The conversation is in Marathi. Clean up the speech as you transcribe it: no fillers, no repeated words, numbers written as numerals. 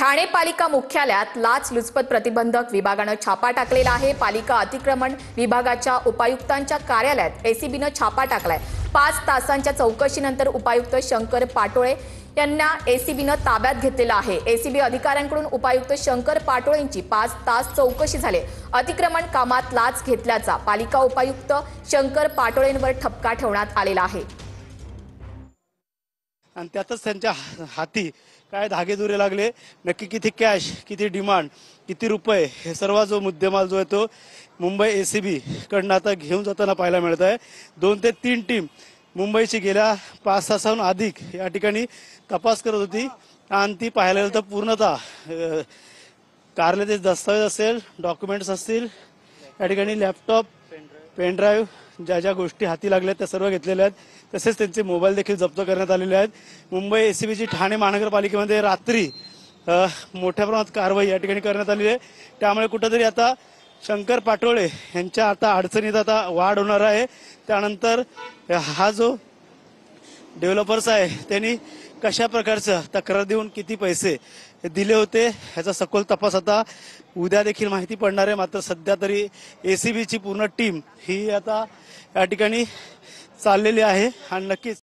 ठाणे पालिका मुख्यालयात लाचलुचपत प्रतिबंधक विभागानं छापा टाकलेला आहे। पालिका अतिक्रमण विभागाच्या उपायुक्तांच्या कार्यालयात एसीबीनं छापा टाकलाय। 5 तासांच्या चौकशीनंतर उपायुक्त शंकर पाटोळे यांना एसीबीनं ताब्यात घेतलेलं आहे। एसीबी अधिकाऱ्यांकडून उपायुक्त शंकर पाटोळेंची 5 तास चौकशी झाली। अतिक्रमण कामात लाच घेतल्याचा पालिका उपायुक्त शंकर पाटोळेंवर ठपका ठेवण्यात आलेला आहे। आणि त्यातच त्यांच्या हाती काय धागेदुरे लागले, नक्की किती कॅश, किती डिमांड, किती रुपये, हे सर्व जो मुद्देमाल जो आहे तो मुंबई एसीबी कडनं आता घेऊन जाताना पाहायला मिळत आहे। 2 ते 3 टीम मुंबईची गेल्या 5 तासाहून अधिक या ठिकाणी तपास करत होती आणि ती पाहायला गेलं तर पूर्णतः कारलेले दस्तावेज असेल, डॉक्युमेंट्स असतील, या ठिकाणी लॅपटॉप, पेनड्राईव्ह, ज्या ज्या गोष्टी हाती लागल्या त्या सर्व घेतलेल्या आहेत। तसेच त्यांचे मोबाईल देखील जप्त करण्यात आलेले आहेत। मुंबई एसीबीची ठाणे महानगरपालिकेमध्ये रात्री मोठ्या प्रमाणात कारवाई या ठिकाणी करण्यात आली आहे। त्यामुळे कुठेतरी आता शंकर पाटोळे यांच्या आता अडचणीत आता वाढ होणार आहे। त्यानंतर हा जो डेव्हलपर्स आहे त्यांनी कशा प्रकारचं तक्रार देऊन किती पैसे दिले होते ह्याचा सखोल तपास आता उद्या देखील माहिती पडणार आहे। मात्र सध्या तरी एसीबीची पूर्ण टीम ही आता या ठिकाणी चाललेली आहे आणि नक्कीच